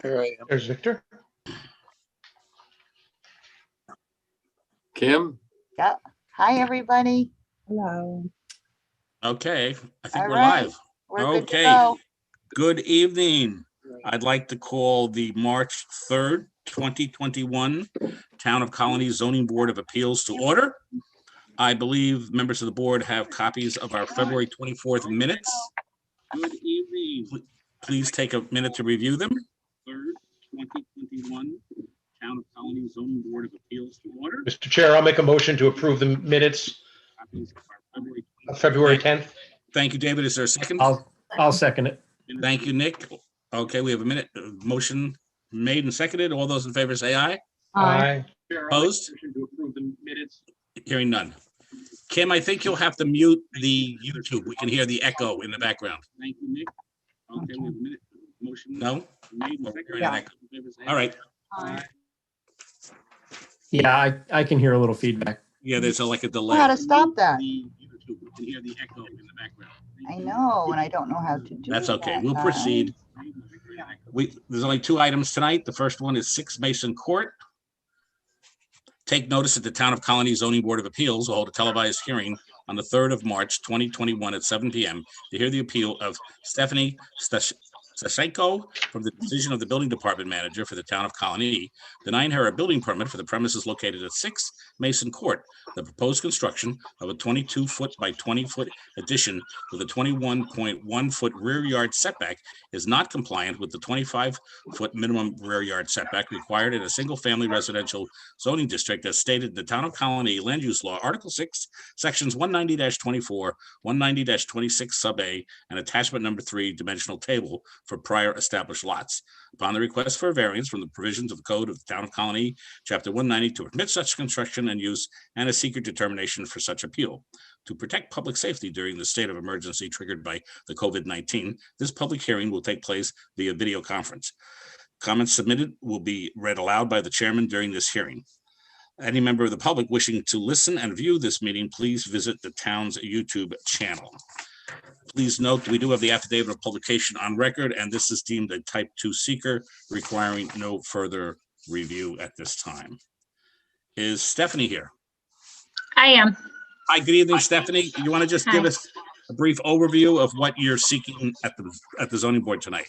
Here I am. There's Victor. Kim? Yep. Hi, everybody. Hello. Okay, I think All we're right. live. We're good to Okay. go. Good evening. I'd like to call the March 3rd, 2021 Town of Colonie Zoning Board of Appeals to order. I believe members of the board have copies of our February 24th minutes. Good evening. Please take a minute to review them. 3rd, 2021 Town of Colonie Zoning Board of Appeals to order. Mr. Chair, I'll make a motion to approve the minutes Copies of our February of February 10th. Thank you, David. Is there a second? I'll second it. Thank you, Nick. Okay, we have a minute. Motion made and seconded. All those in favor say aye. Aye. Opposed? Hearing none. Kim, I think you'll have to mute the YouTube. We can hear the echo in the background. Thank you, Nick. Okay, we have a minute. Motion. No? Yeah. All right. Yeah, I can hear a little feedback. Yeah, there's like a delay. How to stop that? The YouTube, we can hear the echo in the background. I know, and I don't know how to do That's okay. that. We'll proceed. There's only two items tonight. The first one is 6 Mason Court. Take notice that the Town of Colonie Zoning Board of Appeals will hold a televised hearing on the 3rd of March, 2021 at 7 p.m. to hear the appeal of Stephanie Stashenko from the decision of the building department manager for the Town of Colonie, denying her a building permit for the premises located at 6 Mason Court. The proposed construction of a 22-foot by 20-foot addition with a 21.1-foot rear yard setback is not compliant with the 25-foot minimum rear yard setback required in a single-family residential zoning district as stated in the Town of Colonie Land Use Law, Article 6, Sections 190-24, 190-26 sub A, and attachment number 3, dimensional table for prior established lots. Upon the request for a variance from the provisions of the Code of the Town of Colonie, Chapter 190, to permit such construction and use and a secret determination for such appeal. To protect public safety during the state of emergency triggered by the COVID-19, this public hearing will take place via video conference. Comments submitted will be read aloud by the chairman during this hearing. Any member of the public wishing to listen and view this meeting, please visit the town's YouTube channel. Please note that we do have the affidavit of publication on record, and this is deemed a type 2 seeker requiring no further review at this time. Is Stephanie here? I am. Hi, good evening, Stephanie. You want to just give us a brief overview of what you're seeking at the zoning board tonight?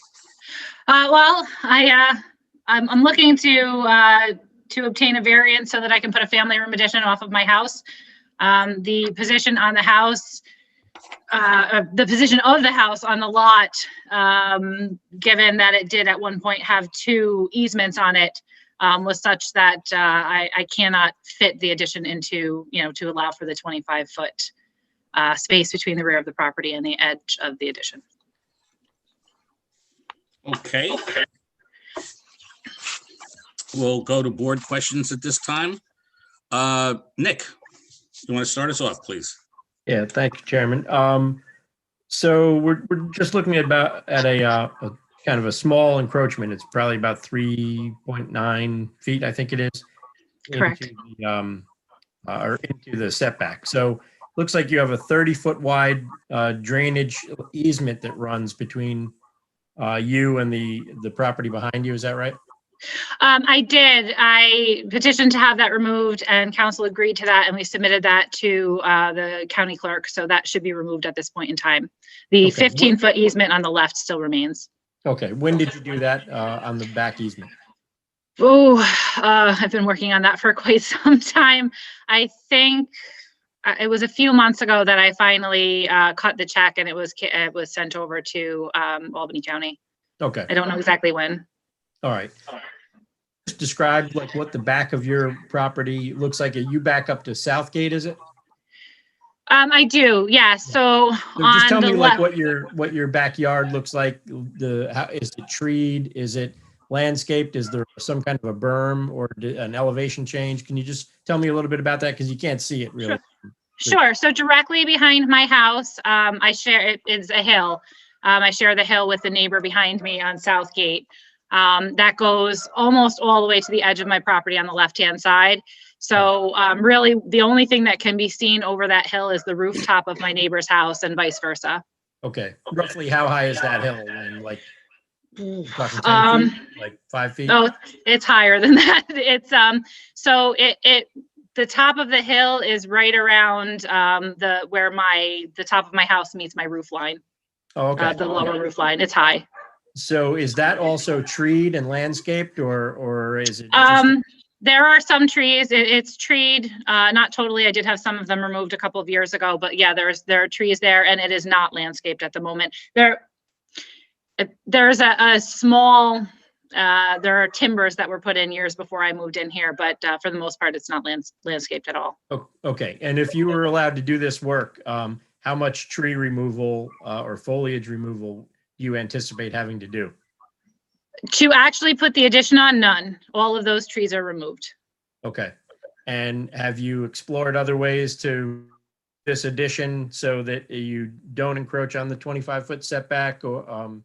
Well, I'm looking to obtain a variance so that I can put a family room addition off of my house. The position on the house, the position of the house on the lot, given that it did at one point have 2 easements on it, was such that I cannot fit the addition into, to allow for the 25-foot space between the rear of the property and the edge of the addition. Okay. We'll go to board questions at this time. Nick, you want to start us off, please? Yeah, thank you, Chairman. So we're just looking at a kind of a small encroachment. It's probably about 3.9 feet, I think it is. Correct. Into the setback. So looks like you have a 30-foot wide drainage easement that runs between you and the property behind you. Is that right? I did. I petitioned to have that removed and council agreed to that, and we submitted that to the county clerk. So that should be removed at this point in time. The Okay. 15-foot easement on the left still remains. Okay. When did you do that on the back easement? Oh, I've been working on that for quite some time. I think it was a few months ago that I finally cut the check, and it was sent over to Albany County. Okay. I don't know exactly when. All right. Just describe like what the back of your property looks like. You back up to Southgate, is it? I do, yeah. So Just tell on me the like left, what your backyard looks like. Is it treed? Is it landscaped? Is there some kind of a berm or an elevation change? Can you just tell me a little bit about that? Because you can't see it really. Sure. So directly behind my house, I share it is a hill. I share the hill with the neighbor behind me on Southgate. That goes almost all the way to the edge of my property on the left-hand side. So really, the only thing that can be seen over that hill is the rooftop of my neighbor's house and vice versa. Okay. Roughly how high is that hill? And like Talking 10 Um, feet, like 5 feet? Oh, it's higher than that. It's, so the top of the hill is right around, where the top of my house meets my roof line, Oh, okay. the lower roof line. It's high. So is that also treed and landscaped or is it just? There are some trees. It's treed, not totally. I did have some of them removed a couple of years ago, but yeah, there are trees there, and it is not landscaped at the moment. There's a small, there are timbers that were put in years before I moved in here, but for the most part, it's not landscaped at all. Okay, and if you were allowed to do this work, how much tree removal or foliage removal do you anticipate having to do? To actually put the addition on, none. All of those trees are removed. Okay, and have you explored other ways to this addition so that you don't encroach on the 25-foot setback, or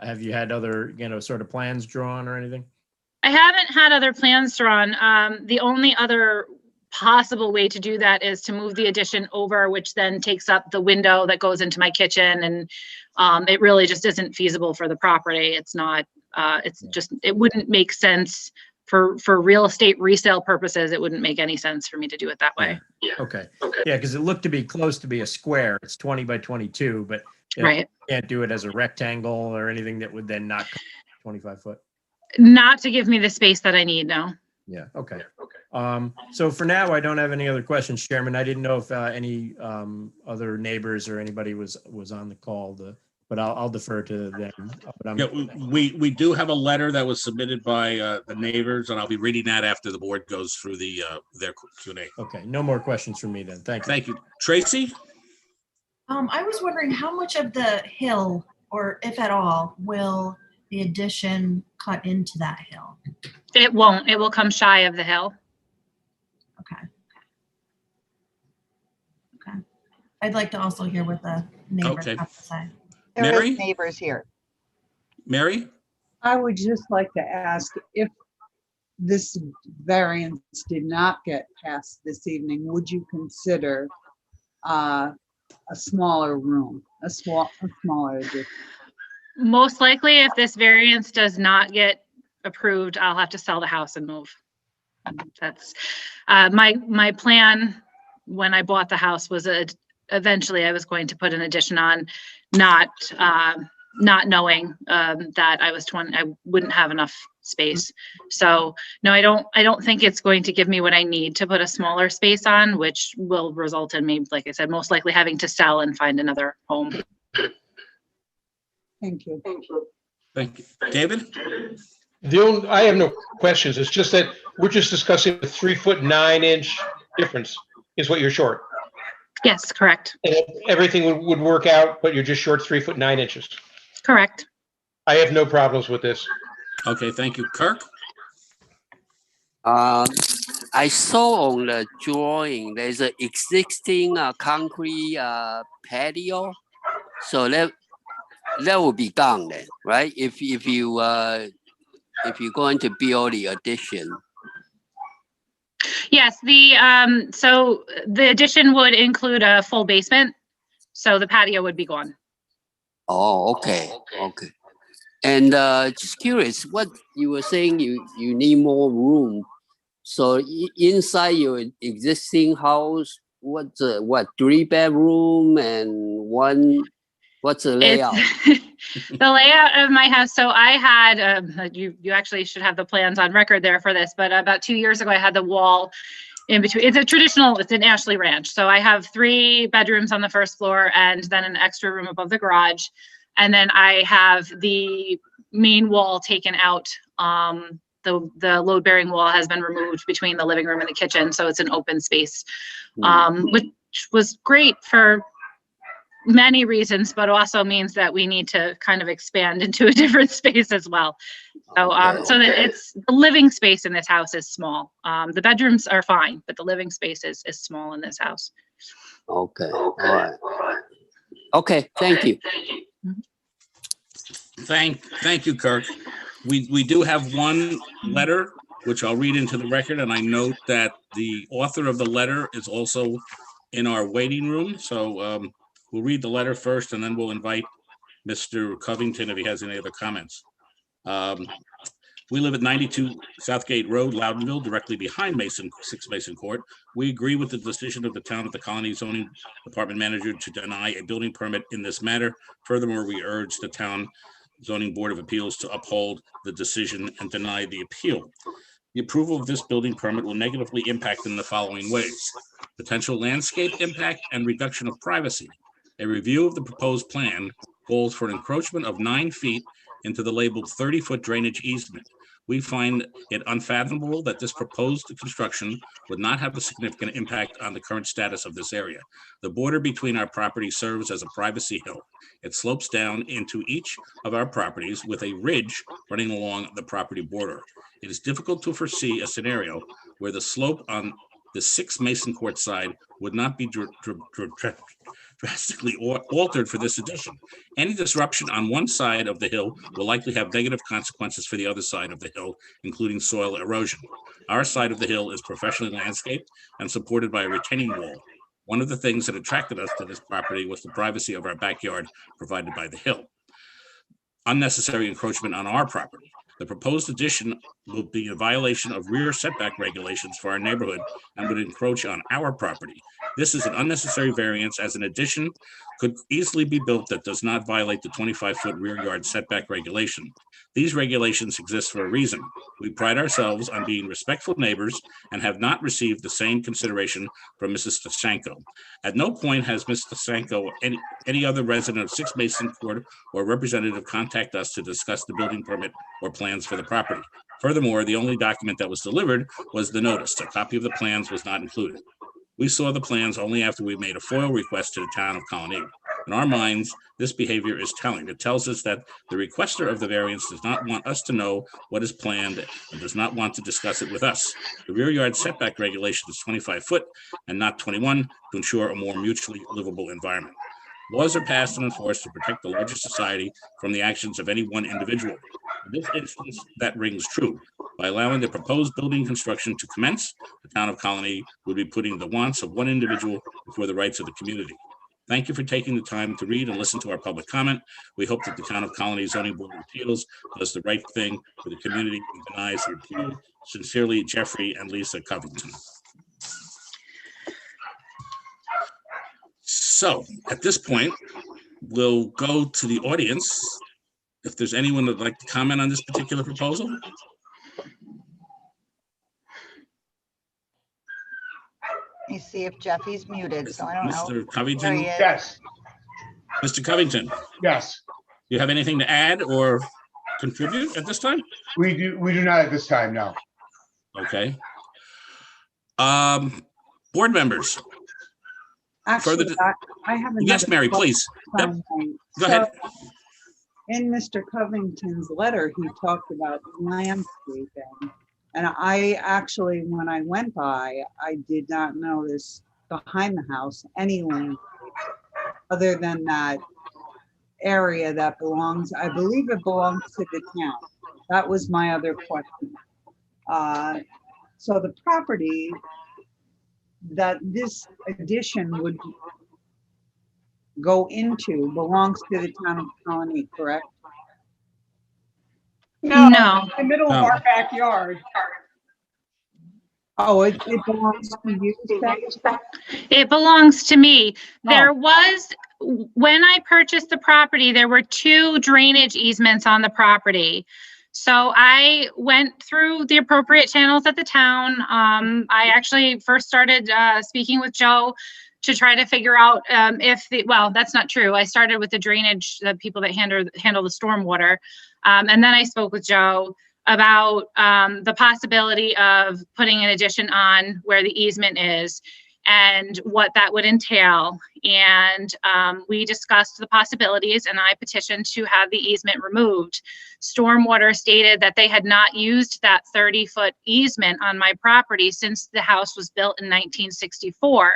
have you had other, sort of plans drawn or anything? I haven't had other plans drawn. The only other possible way to do that is to move the addition over, which then takes up the window that goes into my kitchen, and it really just isn't feasible for the property. It's not, it wouldn't make sense for real estate resale purposes. It wouldn't make any sense for me to do it that way. Okay. Yeah, because it looked to be close to be a square. It's 20 by 22, but Right. you can't do it as a rectangle or anything that would then not 25 foot. Not to give me the space that I need, no. Yeah, okay. So for now, I don't have any other questions, Chairman. I didn't know if any other neighbors or anybody was on the call, but I'll defer to them. But Yeah, we do have a letter that was submitted by the neighbors, and I'll be reading that after the board goes through their Q&A. Okay, no more questions from me then. Thank you. Thank you. Tracy? I was wondering how much of the hill, or if at all, will the addition cut into that hill? It won't. It will come shy of the hill. Okay. Okay. I'd like to also hear what the neighbors Okay. have to say. There Mary? is neighbors here. Mary? I would just like to ask if this variance did not get passed this evening, would you consider a smaller room, a smaller addition? Most likely, if this variance does not get approved, I'll have to sell the house and move. That's my plan when I bought the house was eventually I was going to put an addition on, not knowing that I wouldn't have enough space. So no, I don't think it's going to give me what I need to put a smaller space on, which will result in me, like I said, most likely having to sell and find another home. Thank you. Thank you. David? I have no questions. It's just that we're just discussing a 3'9" difference is what you're short. Yes, correct. And everything would work out, but you're just short 3'9". Correct. I have no problems with this. Okay, thank you. Kirk? I saw on the drawing, there's an existing concrete patio. So that will be gone then, right? If you're going to build the addition. Yes, so the addition would include a full basement, so the patio would be gone. Oh, okay, okay. And just curious, what you were saying, you need more room. So inside your existing house, what 3-bedroom and one? What's the layout? The layout of my house. So I had, you actually should have the plans on record there for this, but about 2 years ago, I had the wall in between. It's an Ashley Ranch. So I have 3 bedrooms on the first floor and then an extra room above the garage. And then I have the main wall taken out. The load bearing wall has been removed between the living room and the kitchen. So it's an open space, which was great for many reasons, but also means that we need to kind of expand into a different space as well. So, so that it's the living space in this house is small. The bedrooms are fine, but the living space is small in this house. Okay, all right. Okay, thank you. Thank you, Kirk. We do have one letter, which I'll read into the record, and I note that the author of the letter is also in our waiting room. So we'll read the letter first, and then we'll invite Mr. Covington if he has any other comments. We live at 92 Southgate Road, Loudonville, directly behind 6 Mason Court. We agree with the decision of the town of the Colonie zoning department manager to deny a building permit in this matter. Furthermore, we urge the town zoning board of appeals to uphold the decision and deny the appeal. The approval of this building permit will negatively impact in the following ways: potential landscape impact and reduction of privacy. A review of the proposed plan calls for an encroachment of 9 feet into the labeled 30-foot drainage easement. We find it unfathomable that this proposed construction would not have a significant impact on the current status of this area. The border between our properties serves as a privacy hill. It slopes down into each of our properties with a ridge running along the property border. It is difficult to foresee a scenario where the slope on the 6 Mason Court side would not be drastically altered for this addition. Any disruption on one side of the hill will likely have negative consequences for the other side of the hill, including soil erosion. Our side of the hill is professionally landscaped and supported by a retaining wall. One of the things that attracted us to this property was the privacy of our backyard provided by the hill. Unnecessary encroachment on our property. The proposed addition will be a violation of rear setback regulations for our neighborhood and would encroach on our property. This is an unnecessary variance, as an addition could easily be built that does not violate the 25-foot rear yard setback regulation. These regulations exist for a reason. We pride ourselves on being respectful neighbors and have not received the same consideration from Mrs. Stasanko. At no point has Ms. Stasanko or any other resident of 6 Mason Court or representative contact us to discuss the building permit or plans for the property. Furthermore, the only document that was delivered was the notice. A copy of the plans was not included. We saw the plans only after we made a FOIL request to the town of Colonie. In our minds, this behavior is telling. It tells us that the requester of the variance does not want us to know what is planned and does not want to discuss it with us. The rear yard setback regulation is 25 foot and not 21 to ensure a more mutually livable environment. Laws are passed and enforced to protect the larger society from the actions of any one individual. In this instance, that rings true. By allowing the proposed building construction to commence, the town of Colonie would be putting the wants of one individual before the rights of the community. Thank you for taking the time to read and listen to our public comment. We hope that the town of Colonie Zoning Board of Appeals does the right thing for the community and denies the appeal. Sincerely, Jeffrey and Lisa Covington. So at this point, we'll go to the audience. If there's anyone that'd like to comment on this particular proposal. Let me see if Jeffy's muted, so I don't know. Mr. Covington? There he is. Yes, Mr. Covington, yes, you have anything to add or contribute at this time? we do not at this time, no. Okay. Board members, Actually, Further- I have another. yes, Mary, please. Yep. comment. Go ahead. So, in Mr. Covington's letter, he talked about landscaping. And I actually, when I went by, I did not notice behind the house any landscape other than that area that belongs, I believe it belongs to the town. That was my other question. So the property that this addition would go into belongs to the town of Colonie, correct? No, The middle of No. our backyard. Oh, it belongs to you, Steph? it belongs to me. Oh. There was, when I purchased the property, there were 2 drainage easements on the property. So I went through the appropriate channels at the town. I actually first started speaking with Joe to try to figure out well, that's not true. I started with the drainage, the people that handle the stormwater. And then I spoke with Joe about the possibility of putting an addition on where the easement is and what that would entail. And we discussed the possibilities, and I petitioned to have the easement removed. Stormwater stated that they had not used that 30-foot easement on my property since the house was built in 1964.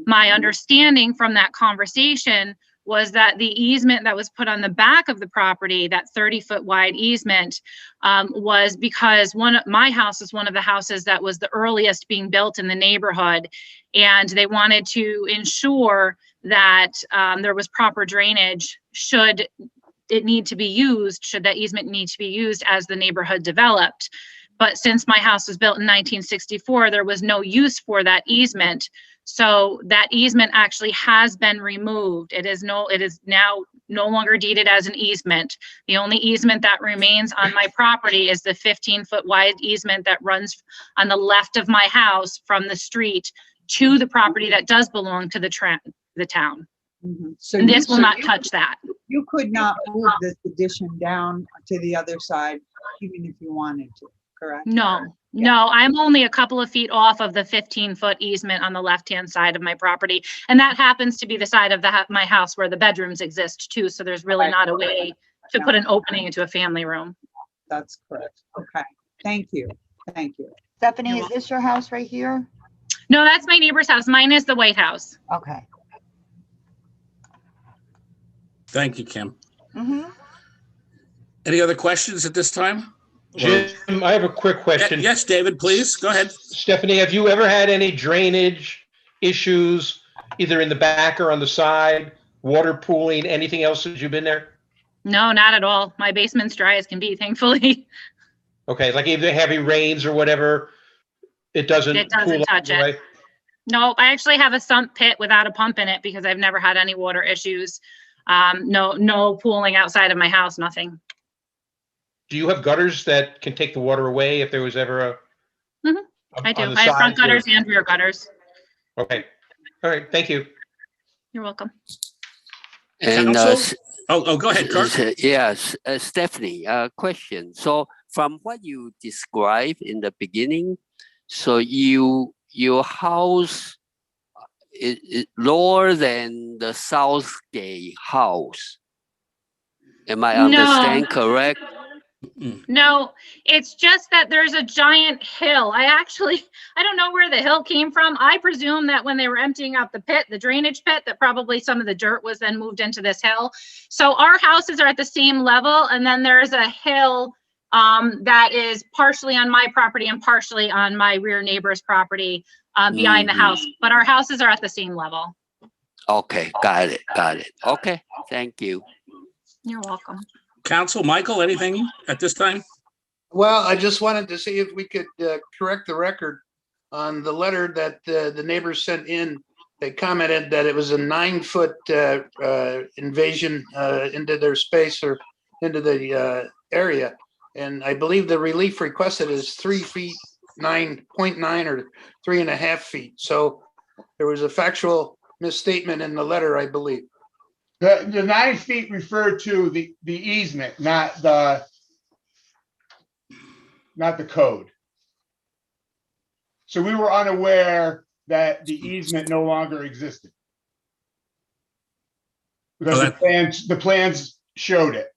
My understanding from that conversation was that the easement that was put on the back of the property, that 30-foot wide easement, was because my house is one of the houses that was the earliest being built in the neighborhood. And they wanted to ensure that there was proper drainage should it need to be used, should that easement need to be used as the neighborhood developed. But since my house was built in 1964, there was no use for that easement. So that easement actually has been removed. It is now no longer deeded as an easement. The only easement that remains on my property is the 15-foot wide easement that runs on the left of my house from the street to the property that does belong to the town. Mhm. So And you this will could- not touch that. You could not move this addition down to the other side, even if you wanted to, correct? No, I'm only a couple of feet off of the 15-foot easement on the left-hand side of my property. And that happens to be the side of my house where the bedrooms exist too. So there's really not a way to put an opening into a family room. That's correct. Okay, thank you, thank you. Stephanie, is this your house right here? No, that's my neighbor's house. Mine is the White House. Okay. Thank you, Kim. Mm-hmm. Any other questions at this time? Jim, I have a quick question. Yes, David, please, go ahead. Stephanie, have you ever had any drainage issues, either in the back or on the side, water pooling, anything else since you've been there? No, not at all. My basement's dry as can be, thankfully. Okay, like either heavy rains or whatever, it doesn't. It doesn't pool up touch it. right? No, I actually have a sump pit without a pump in it because I've never had any water issues. No pooling outside of my house, nothing. Do you have gutters that can take the water away if there was ever a? Mhm, I do. I have front gutters and rear gutters. Okay, all right, thank you. You're welcome. And Counsel? Go ahead, Kurt. yes, Stephanie, question. So from what you described in the beginning, so your house is lower than the Southgate house. Am I understand correct? No, it's just that there's a giant hill. I don't know where the hill came from. I presume that when they were emptying out the pit, the drainage pit, that probably some of the dirt was then moved into this hill. So our houses are at the same level, and then there's a hill that is partially on my property and partially on my rear neighbor's property behind the house. But our houses are at the same level. Okay, got it. Okay, thank you. You're welcome. Counsel, Michael, anything at this time? Well, I just wanted to see if we could correct the record on the letter that the neighbors sent in. They commented that it was a 9-foot invasion into their space or into the area. And I believe the relief requested is 3 feet, 9.9 or 3.5 feet. So there was a factual misstatement in the letter, I believe. The 9 feet referred to the easement, not the code. So we were unaware that the easement no longer existed. Because the plans showed it.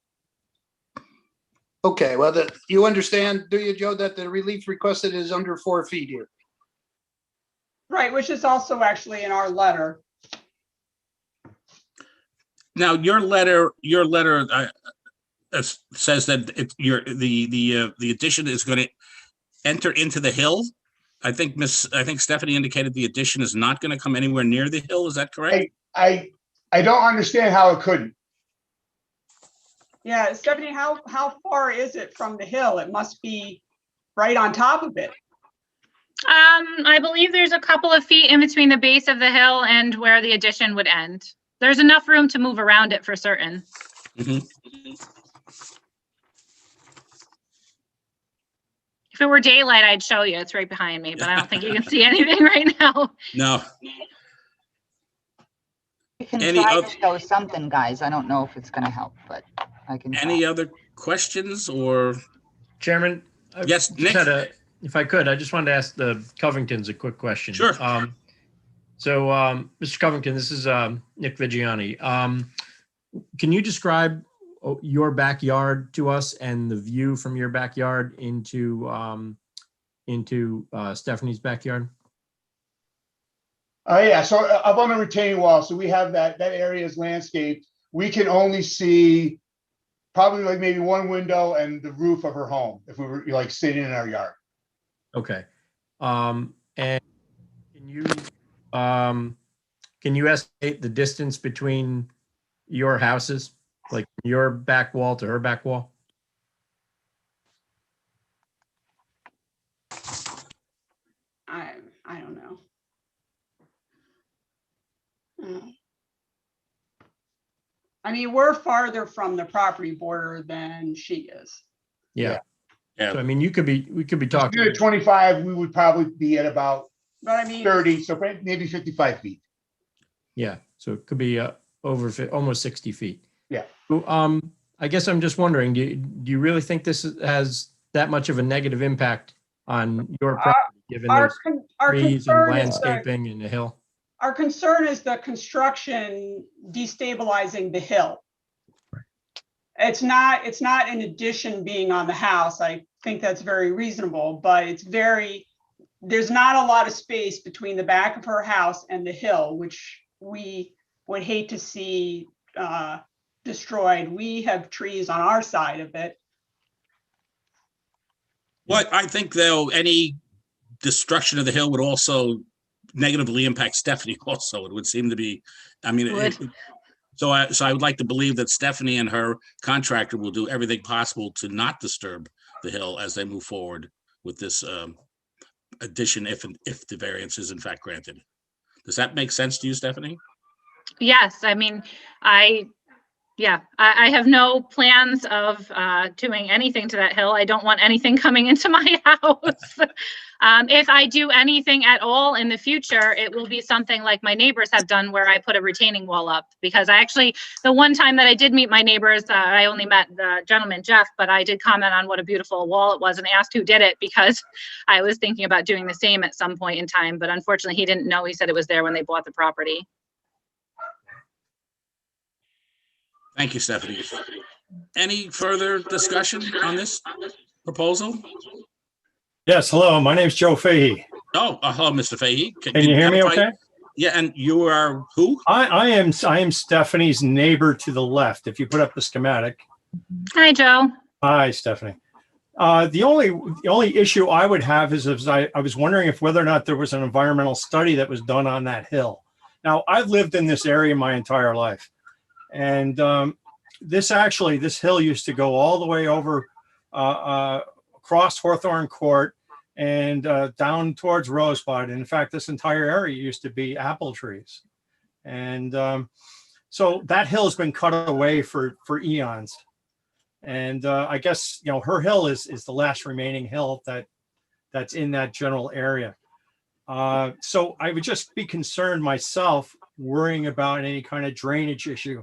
Okay, well, you understand, do you, Joe, that the relief requested is under 4 feet here? Right, which is also actually in our letter. Now, your letter says that the addition is going to enter into the hill. I think Stephanie indicated the addition is not going to come anywhere near the hill. Is that correct? I don't understand how it couldn't. Yeah, Stephanie, how far is it from the hill? It must be right on top of it. I believe there's a couple of feet in between the base of the hill and where the addition would end. There's enough room to move around it for certain. Mhm. If it were daylight, I'd show you. It's right behind me, but I don't think you can see anything right now. No. We can Any try oth- to show something, guys. I don't know if it's gonna help, but I can. Any try. other questions or? Chairman? I Yes, just Nick? had if I could, I just wanted to ask the Covingtons a quick question. Sure. So, Mr. Covington, this is Nick Vigiani. Can you describe your backyard to us and the view from your backyard into Stephanie's backyard? Oh yeah, so up on the retaining wall, so we have that area is landscaped. We can only see probably like maybe one window and the roof of her home if we were like sitting in our yard. Okay. And can you estimate the distance between your houses? Like your back wall to her back wall? I don't know. I mean, we're farther from the property border than she is. Yeah. Yeah. So I mean, we could be If talking. you're at 25, we would probably be at about But I mean, 30, so maybe 55 feet. Yeah, so it could be almost 60 feet. Yeah. So, I guess I'm just wondering, do you really think this has that much of a negative impact on your property, given our, there's con- our trees and concern is the, landscaping and the hill? our concern is the construction destabilizing the hill. It's not an addition being on the house. I think that's very reasonable, but there's not a lot of space between the back of her house and the hill, which we would hate to see destroyed. We have trees on our side of it. Well, I think though, any destruction of the hill would also negatively impact Stephanie also. It would seem to be, I mean, so I would like to believe that Stephanie and her contractor will do everything possible to not disturb the hill as they move forward with this addition, if the variance is in fact granted. Does that make sense to you, Stephanie? Yes, I mean, I have no plans of doing anything to that hill. I don't want anything coming into my house. If I do anything at all in the future, it will be something like my neighbors have done where I put a retaining wall up. Because the one time that I did meet my neighbors, I only met the gentleman, Jeff, but I did comment on what a beautiful wall it was and asked who did it, because I was thinking about doing the same at some point in time. But unfortunately, he didn't know. He said it was there when they bought the property. Thank you, Stephanie. Any further discussion on this proposal? Yes, hello, my name's Joe Fahey. Oh, hello, Mr. Fahey. Can you hear me okay? Yeah, and you are who? I am Stephanie's neighbor to the left, if you put up the schematic. Hi, Joe. Hi, Stephanie. The only issue I would have is I was wondering if whether or not there was an environmental study that was done on that hill. Now, I've lived in this area my entire life. And this hill used to go all the way over across Hawthorne Court and down towards Rosebud. And in fact, this entire area used to be apple trees. And so that hill has been cut away for eons. And I guess, her hill is the last remaining hill that's in that general area. So I would just be concerned myself, worrying about any kind of drainage issue.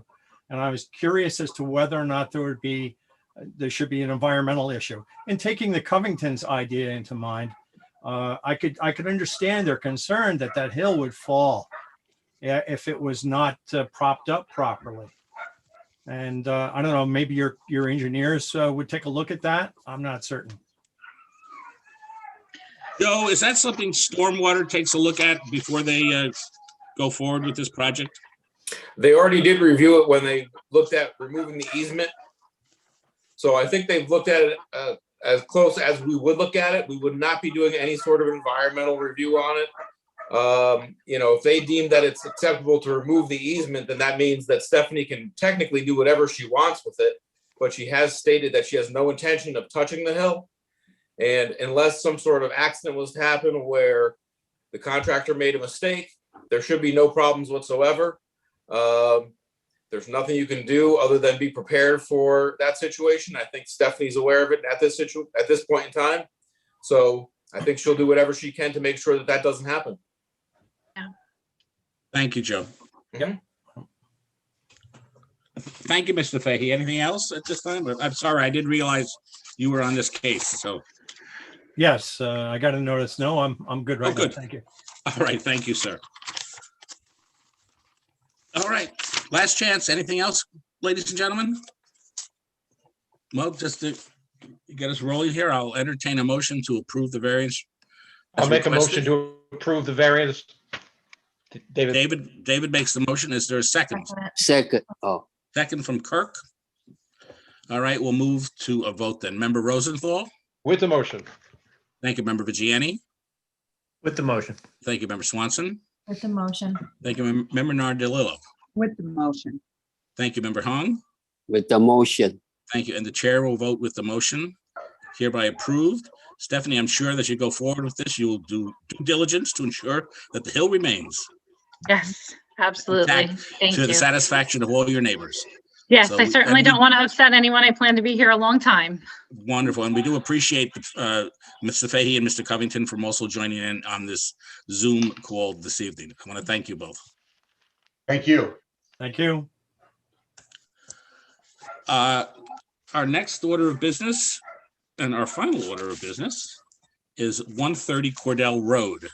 And I was curious as to whether or not there should be an environmental issue. And taking the Covington's idea into mind, I could understand their concern that hill would fall if it was not propped up properly. And I don't know, maybe your engineers would take a look at that. I'm not certain. Joe, is that something Stormwater takes a look at before they go forward with this project? They already did review it when they looked at removing the easement. So I think they've looked at it as close as we would look at it. We would not be doing any sort of environmental review on it. If they deem that it's acceptable to remove the easement, then that means that Stephanie can technically do whatever she wants with it. But she has stated that she has no intention of touching the hill. And unless some sort of accident was to happen where the contractor made a mistake, there should be no problems whatsoever. There's nothing you can do other than be prepared for that situation. I think Stephanie's aware of it at this point in time. So I think she'll do whatever she can to make sure that doesn't happen. Yeah. Thank you, Joe. Yep. Thank you, Mr. Fahey. Anything else at this time? I'm sorry, I didn't realize you were on this case, so. Yes, I got a notice. No, I'm good right now. Good. Thank you. All right, thank you, sir. All right, last chance. Anything else, ladies and gentlemen? Well, just to get us rolling here, I'll entertain a motion to approve the variance. I'll make a motion to approve the variance. David makes the motion. Is there a second? Second. Oh, Second from Kirk. All right, we'll move to a vote then. Member Rosenthal? With the motion. Thank you, Member Vigiani. With the motion. Thank you, Member Swanson. With the motion. Thank you, Member Nardilillo. With the motion. Thank you, Member Hong. with the motion. Thank you. And the chair will vote with the motion. Hereby approved. Stephanie, I'm sure that you go forward with this. You will do due diligence to ensure that the hill remains Yes, absolutely. intact Thank to the you. satisfaction of all your neighbors. Yes, So I certainly and we- don't want to upset anyone. I plan to be here a long time. Wonderful. And we do appreciate Mr. Fahey and Mr. Covington from also joining in on this Zoom call this evening. I want to thank you both. Thank you. Thank you. Our next order of business and our final order of business is 130 Cordell Road.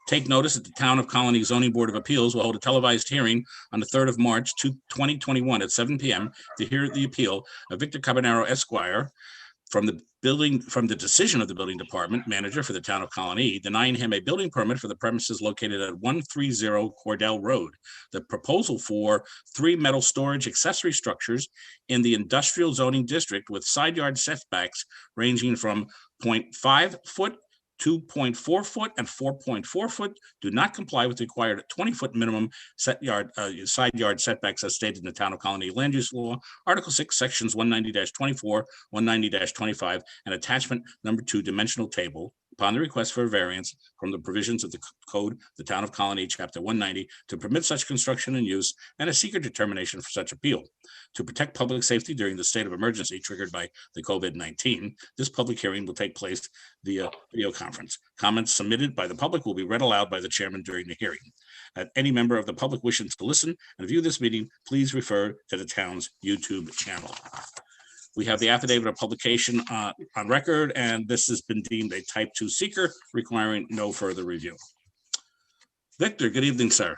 Take notice that the Town of Colonie Zoning Board of Appeals will hold a televised hearing on the 3rd of March, 2021 at 7 p.m. to hear the appeal of Victor Cabanero Esquire from the decision of the building department manager for the Town of Colonie, denying him a building permit for the premises located at 130 Cordell Road. The proposal for 3 metal storage accessory structures in the industrial zoning district with side yard setbacks ranging from 0.5 foot, 2.4 foot, and 4.4 foot do not comply with the required 20-foot minimum side yard setbacks as stated in the Town of Colonie Land Use Law, Article 6, Sections 190-24, 190-25, and Attachment Number 2 dimensional table upon the request for a variance from the provisions of the Code, the Town of Colonie, Chapter 190, to permit such construction and use, and a seeker determination for such appeal. To protect public safety during the state of emergency triggered by the COVID-19, this public hearing will take place via video conference. Comments submitted by the public will be read aloud by the chairman during the hearing. Any member of the public wishing to listen and view this meeting, please refer to the town's YouTube channel. We have the affidavit of publication on record, and this has been deemed a type 2 seeker requiring no further review. Victor, good evening, sir.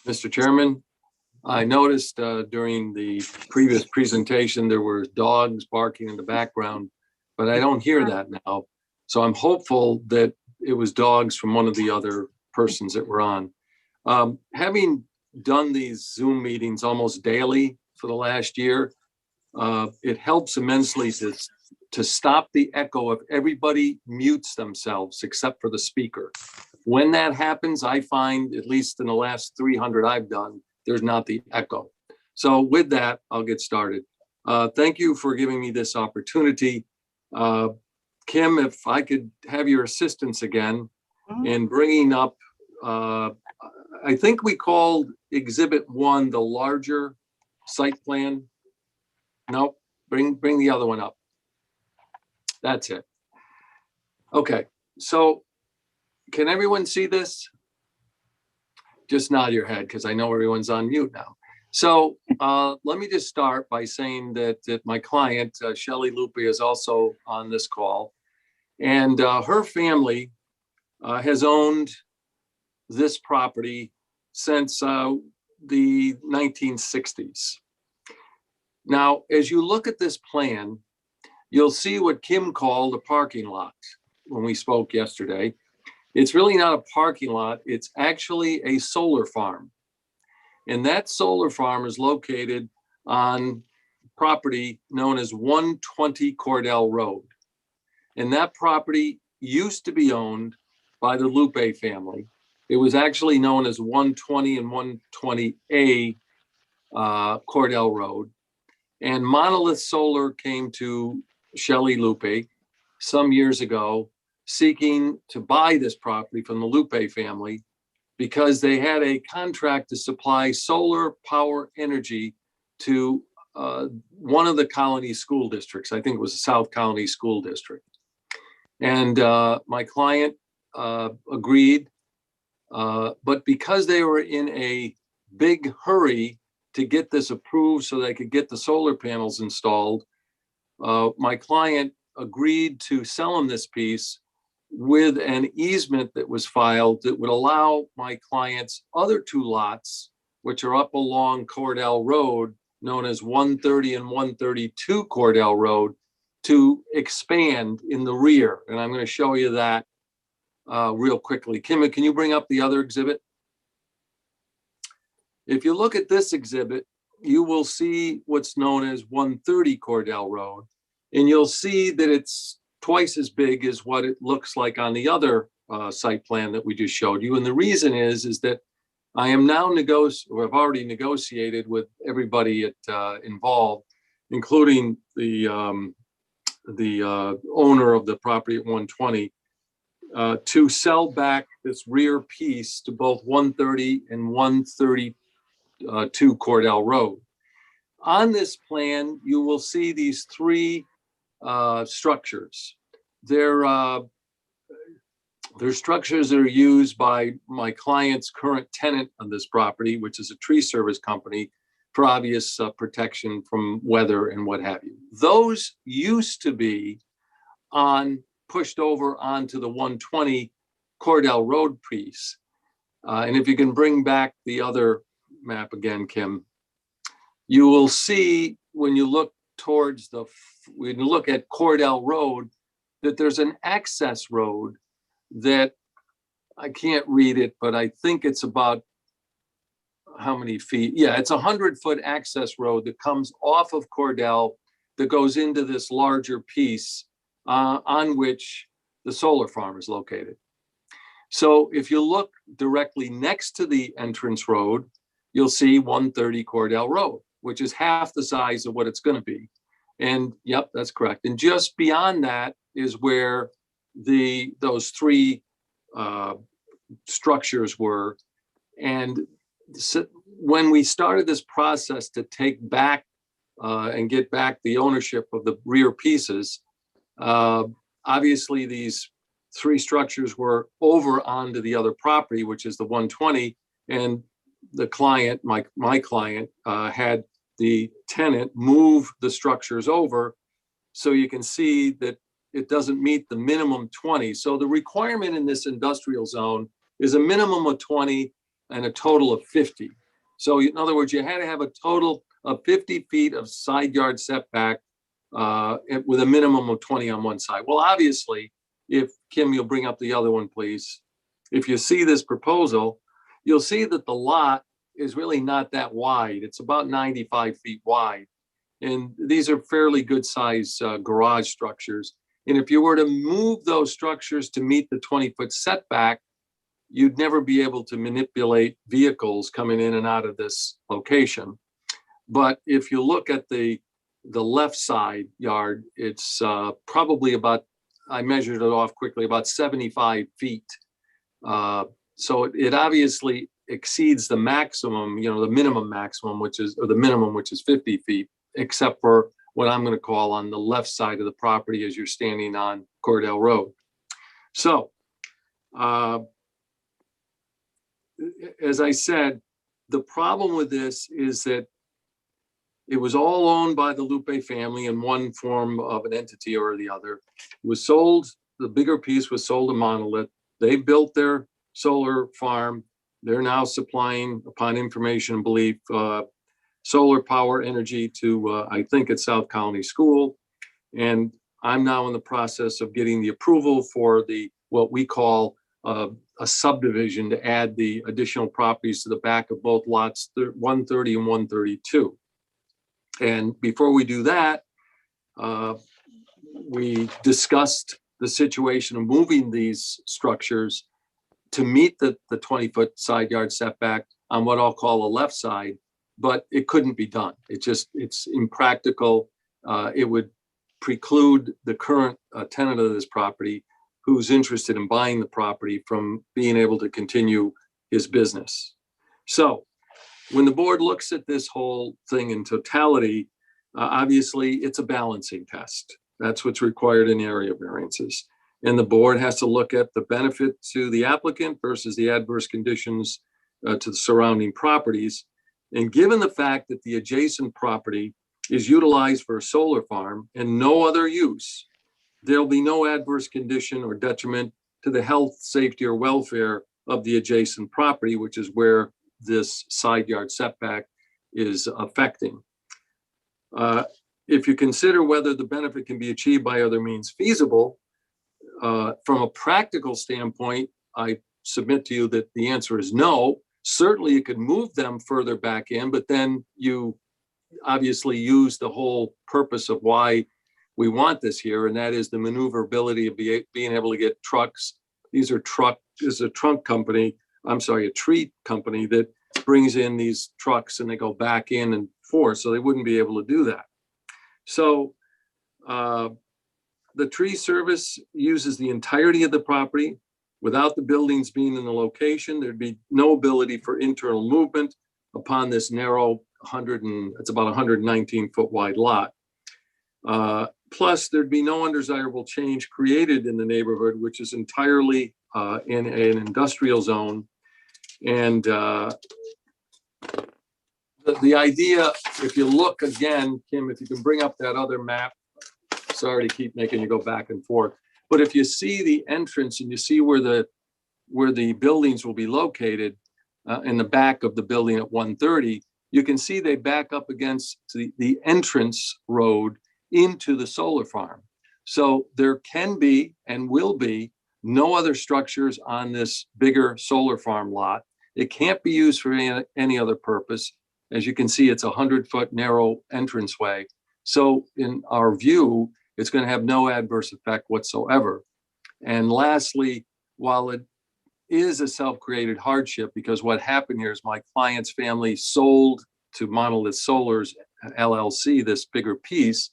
Mr. Chairman, I noticed during the previous presentation, there were dogs barking in the background, but I don't hear that now. So I'm hopeful that it was dogs from one of the other persons that were on. Having done these Zoom meetings almost daily for the last year, it helps immensely to stop the echo if everybody mutes themselves except for the speaker. When that happens, I find, at least in the last 300 I've done, there's not the echo. So with that, I'll get started. Thank you for giving me this opportunity. Kim, if I could have your assistance again in bringing up, I think we called Exhibit 1 the larger site plan. No, bring the other one up. That's it. Okay, so can everyone see this? Just nod your head because I know everyone's on mute now. So let me just start by saying that my client, Shelley Lupe, is also on this call. And her family has owned this property since the 1960s. Now, as you look at this plan, you'll see what Kim called a parking lot when we spoke yesterday. It's really not a parking lot. It's actually a solar farm. And that solar farm is located on property known as 120 Cordell Road. And that property used to be owned by the Lupe family. It was actually known as 120 and 120A Cordell Road. And Monolith Solar came to Shelley Lupe some years ago, seeking to buy this property from the Lupe family because they had a contract to supply solar power energy to one of the Colonie school districts. I think it was the South Colonie School District. And my client agreed, but because they were in a big hurry to get this approved so they could get the solar panels installed, my client agreed to sell him this piece with an easement that was filed that would allow my client's other 2 lots, which are up along Cordell Road, known as 130 and 132 Cordell Road, to expand in the rear. And I'm going to show you that real quickly. Kim, can you bring up the other exhibit? If you look at this exhibit, you will see what's known as 130 Cordell Road, and you'll see that it's twice as big as what it looks like on the other site plan that we just showed you. And the reason is that I am now or I've already negotiated with everybody involved, including the owner of the property at 120, to sell back this rear piece to both 130 and 132 Cordell Road. On this plan, you will see these three structures. They're structures that are used by my client's current tenant on this property, which is a tree service company, for obvious protection from weather and what have you. Those used to be pushed over onto the 120 Cordell Road piece. And if you can bring back the other map again, Kim, you will see when you look at Cordell Road, that there's an access road that I can't read it, but I think it's about how many feet? Yeah, it's 100-foot access road that comes off of Cordell that goes into this larger piece on which the solar farm is located. So if you look directly next to the entrance road, you'll see 130 Cordell Road, which is half the size of what it's going to be. And yep, that's correct. And just beyond that is where those three structures were. And so when we started this process to take back and get back the ownership of the rear pieces, obviously these three structures were over onto the other property, which is the 120, and the client, my client, had the tenant move the structures over, so you can see that it doesn't meet the minimum 20. So the requirement in this industrial zone is a minimum of 20 and a total of 50. So in other words, you had to have a total of 50 feet of side yard setback with a minimum of 20 on one side. Well, obviously, if Kim, you'll bring up the other one, please. If you see this proposal, you'll see that the lot is really not that wide. It's about 95 feet wide. And these are fairly good size garage structures. And if you were to move those structures to meet the 20-foot setback, you'd never be able to manipulate vehicles coming in and out of this location. But if you look at the left side yard, it's probably about, I measured it off quickly, about 75 feet. So it obviously exceeds the maximum, the minimum maximum, which is 50 feet, except for what I'm going to call on the left side of the property as you're standing on Cordell Road. So, as I said, the problem with this is that it was all owned by the Lupe family in one form of an entity or the other. It was sold, the bigger piece was sold to Monolith. They built their solar farm. They're now supplying, upon information and belief, solar power energy to, I think it's South Colonie School. And I'm now in the process of getting the approval for what we call a subdivision to add the additional properties to the back of both lots 130 and 132. And before we do that, we discussed the situation of moving these structures to meet the 20-foot side yard setback on what I'll call a left side, but it couldn't be done. It's impractical. It would preclude the current tenant of this property who's interested in buying the property from being able to continue his business. So when the board looks at this whole thing in totality, obviously it's a balancing test. That's what's required in area variances. And the board has to look at the benefit to the applicant versus the adverse conditions to the surrounding properties. And given the fact that the adjacent property is utilized for a solar farm and no other use, there'll be no adverse condition or detriment to the health, safety, or welfare of the adjacent property, which is where this side yard setback is affecting. If you consider whether the benefit can be achieved by other means feasible, from a practical standpoint, I submit to you that the answer is no. Certainly you could move them further back in, but then you obviously use the whole purpose of why we want this here, and that is the maneuverability of being able to get trucks. This is a trunk company I'm sorry, a tree company that brings in these trucks and they go back in and forth, so they wouldn't be able to do that. So the tree service uses the entirety of the property. Without the buildings being in the location, there'd be no ability for internal movement upon this narrow it's about 119 foot wide lot. Plus, there'd be no undesirable change created in the neighborhood, which is entirely in an industrial zone. And the idea, if you look again, Kim, if you can bring up that other map, sorry to keep making you go back and forth, but if you see the entrance and you see where the buildings will be located in the back of the building at 130, you can see they back up against the entrance road into the solar farm. So there can be and will be no other structures on this bigger solar farm lot. It can't be used for any other purpose. As you can see, it's a 100-foot narrow entranceway. So in our view, it's going to have no adverse effect whatsoever. And lastly, while it is a self-created hardship, because what happened here is my client's family sold to Monolith Solar's LLC this bigger piece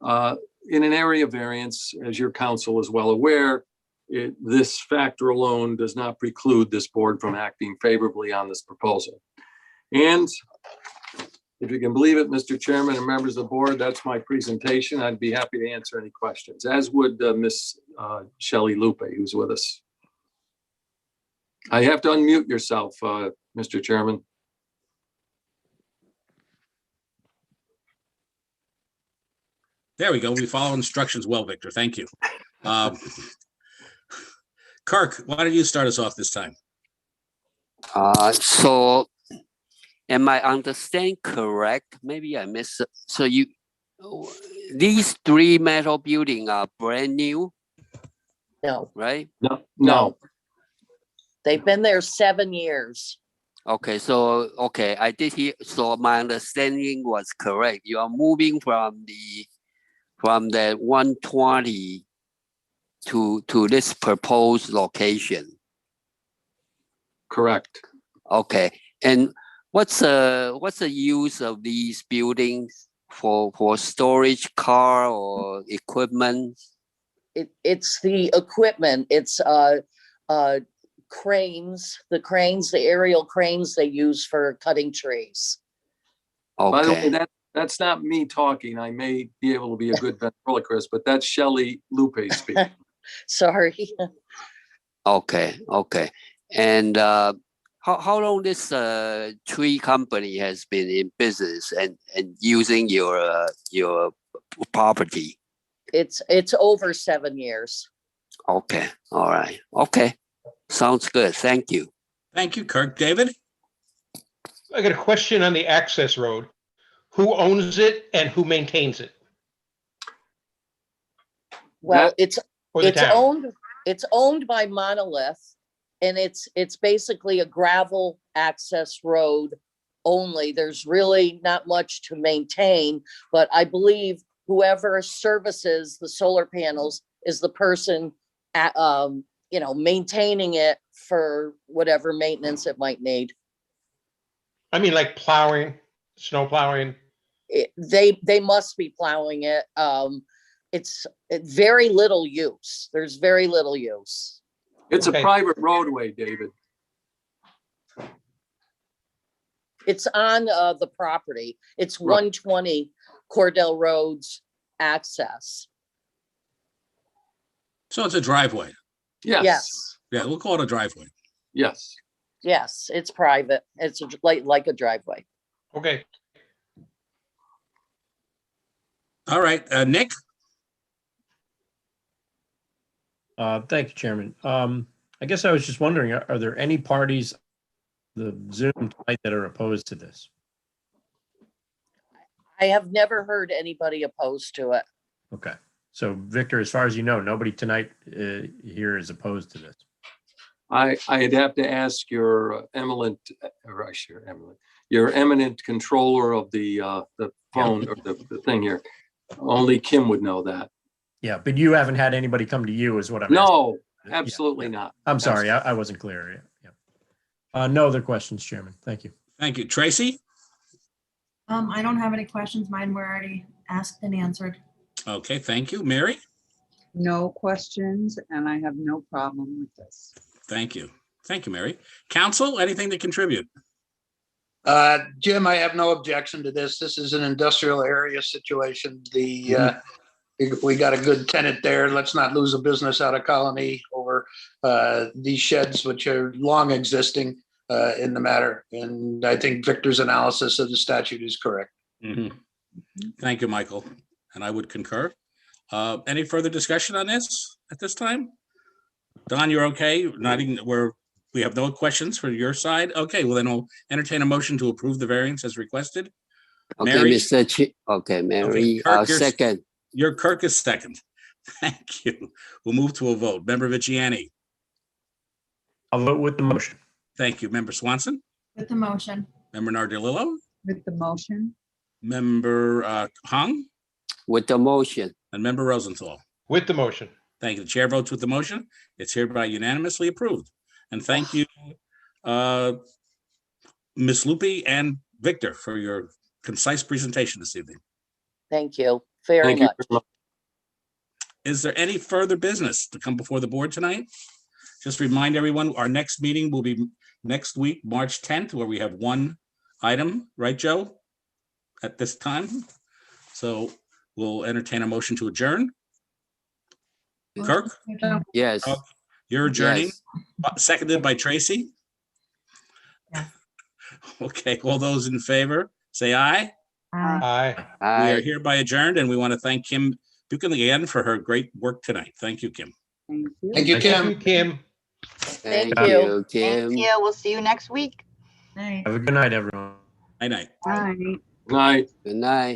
in an area variance, as your counsel is well aware. This factor alone does not preclude this board from acting favorably on this proposal. And if you can believe it, Mr. Chairman and members of the board, that's my presentation. I'd be happy to answer any questions, as would Miss Shelley Lupe, who's with us. I have to unmute yourself, Mr. Chairman. There we go. We follow instructions well, Victor. Thank you. Kirk, why don't you start us off this time? So am I understand correct? Maybe I missed it. So these 3 metal buildings are brand new, No, right? No. they've been there 7 years. Okay, so I did hear. So my understanding was correct. You are moving from the 120 to this proposed location. Correct. Okay, and what's the use of these buildings for storage, car or equipment? It's the equipment. It's cranes, the aerial cranes they use for cutting trees. By the Okay. way, that's not me talking. I may be able to be a good ventriloquist, but that's Shelley Lupe speaking. Sorry. Okay. And how long this tree company has been in business and using your property? It's over 7 years. Okay. All right. Okay. Sounds good. Thank you. Thank you, Kirk. David? I got a question on the access road. Who owns it and who maintains it? Well, Or the town? it's owned by Monolith, and it's basically a gravel access road only. There's really not much to maintain, but I believe whoever services the solar panels is the person maintaining it for whatever maintenance it might need. I mean, like plowing, snow plowing. They must be plowing it. It's very little use. There's very little use. It's Okay. a private roadway, David. It's on the property. It's Right. 120 Cordell Road's access. So it's a driveway. Yes. Yeah, we'll call it a driveway. Yes. Yes, it's private. It's like a driveway. Okay. All right, Nick? Thank you, Chairman. I guess I was just wondering, are there any parties the Zoom tonight that are opposed to this? I have never heard anybody opposed to it. Okay. So Victor, as far as you know, nobody tonight here is opposed to this. I'd have to ask your your eminent controller of the phone or the thing here. Only Kim would know that. Yeah, but you haven't had anybody come to you is what I'm asking. No, absolutely not. I'm sorry, I wasn't clear. Yeah. No other questions, Chairman. Thank you. Thank you. Tracy? I don't have any questions. Mine were already asked and answered. Okay, thank you. Mary? No questions, and I have no problem with this. Thank you. Thank you, Mary. Council, anything to contribute? Jim, I have no objection to this. This is an industrial area situation. We got a good tenant there. Let's not lose a business out of Colonie over these sheds, which are long existing in the matter. And I think Victor's analysis of the statute is correct. Mhm. Thank you, Michael. And I would concur. Any further discussion on this at this time? Don, you're okay? We have no questions for your side? Okay, well then I'll entertain a motion to approve the variance as requested. Okay, Mary? Mr. Okay, Mary, Kirk, you're- second. Kirk is second. Thank you. We'll move to a vote. Member Vigiani. I'll vote with the motion. Thank you. Member Swanson. With the motion. Member Nardilillo. With the motion, Member Hung. With the motion. And Member Rosenthal. With the motion. Thank you. The chair votes with the motion. It's hereby unanimously approved. And thank you, Ms. Lupi and Victor, for your concise presentation this evening. Thank you very Thank you much. very much. Is there any further business to come before the board tonight? Just remind everyone, our next meeting will be next week, March 10th, where we have one item, right, Joe? At this time. So we'll entertain a motion to adjourn. Kirk, Yes. you're adjourning, Yes. seconded by Tracy. Yeah. Okay, all those in favor, say aye. Aye. We are Aye. hereby adjourned, and we want to thank Kim Buchan again for her great work tonight. Thank you, Kim. thank you. Thank you, Thank you, Kim. Kim. Thank you. you, Kim. Thank you. We'll see you next week. Night. Have a good night, everyone. Night night. Bye. Night. Good night.